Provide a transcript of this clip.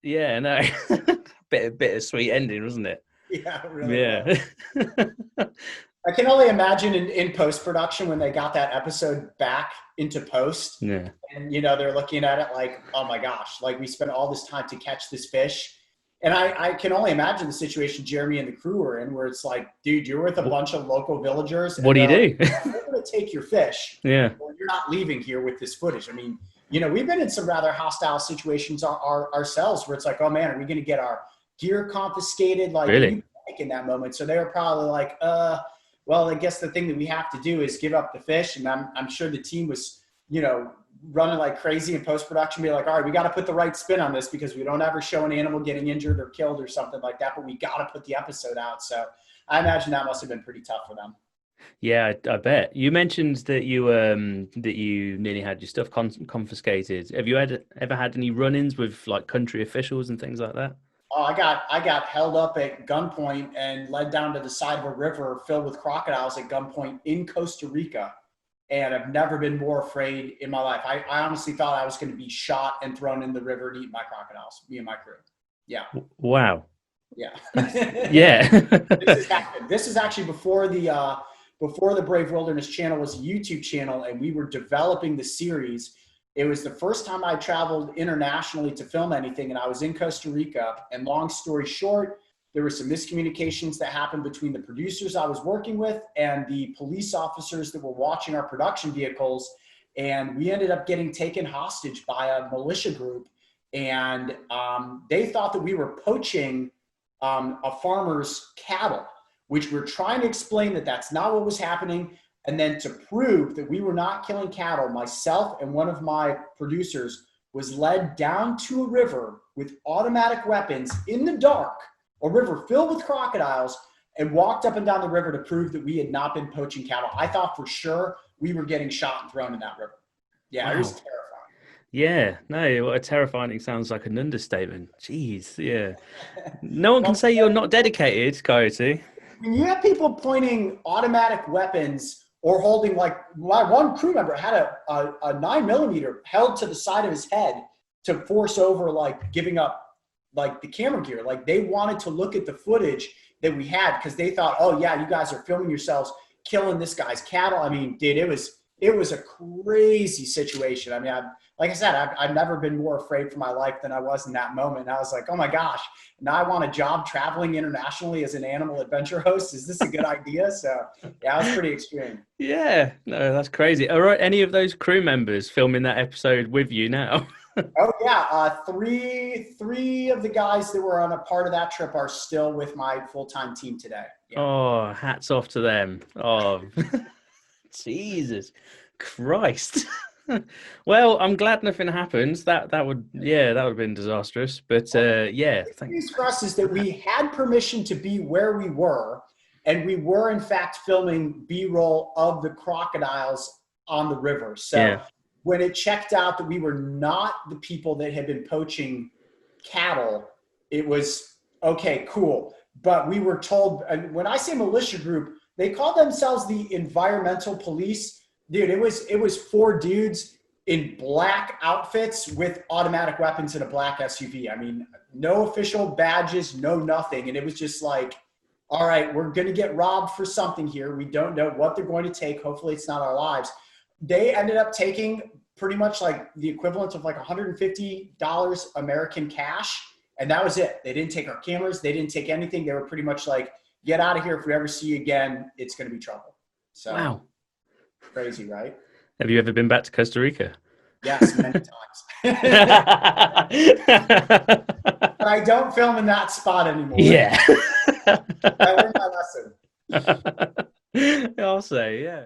Yeah, no, bit of sweet ending, wasn't it? Yeah, it really was. Yeah. I can only imagine in post production when they got that episode back into post, Yeah. and they're looking at it like, oh my gosh, like we spent all this time to catch this fish. And I can only imagine the situation Jeremy and the crew were in, where it's like, dude, you're with a bunch of local villagers, What and do you they're like, do? we're going to take your fish. Yeah. Well, you're not leaving here with this footage. I mean, we've been in some rather hostile situations ourselves, where it's like, oh man, are we going to get our gear confiscated? Like, and Really? you like in that moment. So they were probably like, well, I guess the thing that we have to do is give up the fish. And I'm sure the team was, running like crazy in post-production, be like, all right, we got to put the right spin on this because we don't ever show an animal getting injured or killed or something like that, but we got to put the episode out. So I imagine that must have been pretty tough for them. Yeah, I bet. You mentioned that you nearly had your stuff confiscated. Have you ever had any run-ins with like country officials and things like that? Oh, I got held up at gunpoint and led down to the side of a river filled with crocodiles at gunpoint in Costa Rica. And I've never been more afraid in my life. I honestly thought I was going to be shot and thrown in the river to eat my crocodiles, me and my crew. Yeah. Wow. Yeah. Yeah. This is actually before the Brave Wilderness channel was a YouTube channel, and we were developing the series. It was the first time I traveled internationally to film anything, and I was in Costa Rica. And long story short, there were some miscommunications that happened between the producers I was working with and the police officers that were watching our production vehicles. And we ended up getting taken hostage by a militia group. And they thought that we were poaching a farmer's cattle, which we're trying to explain that that's not what was happening. And then to prove that we were not killing cattle, myself and one of my producers was led down to a river with automatic weapons in the dark, a river filled with crocodiles, and walked up and down the river to prove that we had not been poaching cattle. I thought for sure we were getting shot and thrown in that river. Yeah, it was Wow. terrifying. Yeah. No, what a terrifying sounds like an understatement. Jeez. Yeah. No one can Well, say you're not dedicated, Coyote. when you have people pointing automatic weapons or holding, like my one crew member had a 9mm held to the side of his head to force over like giving up like the camera gear. Like they wanted to look at the footage that we had because they thought, oh yeah, you guys are filming yourselves killing this guy's cattle. I mean, dude, it was a crazy situation. I mean, like I said, I've never been more afraid for my life than I was in that moment. And I was like, oh my gosh, now I want a job traveling internationally as an animal adventure host. Is this a good idea? So yeah, it was pretty extreme. Yeah. No, that's crazy. All right. Any of those crew members filming that episode with you now? Oh yeah, three of the guys that were on a part of that trip are still with my full-time team today. Yeah. Oh, hats off to them. Oh, Jesus Christ. Well, I'm glad nothing happened. That would, yeah, that would have been disastrous. But yeah, The good news for us is that we had permission to be where we were, and we were in fact filming B-roll of the crocodiles on the river. So yeah, when it checked out that we were not the people that had been poaching cattle, it was okay, cool. But we were told, and when I say militia group, they called themselves the environmental police. Dude, it was four dudes in black outfits with automatic weapons in a black SUV. I mean, no official badges, no nothing. And it was just like, all right, we're going to get robbed for something here. We don't know what they're going to take. Hopefully it's not our lives. They ended up taking pretty much like the equivalent of like $150 American cash. And that was it. They didn't take our cameras. They didn't take anything. They were pretty much like, get out of here. If we ever see you again, it's going to be trouble. So wow. crazy, right? Have you ever been back to Costa Rica? Yes, many times. But I don't film in that spot anymore. Yeah. I learned my lesson. I'll say, yeah.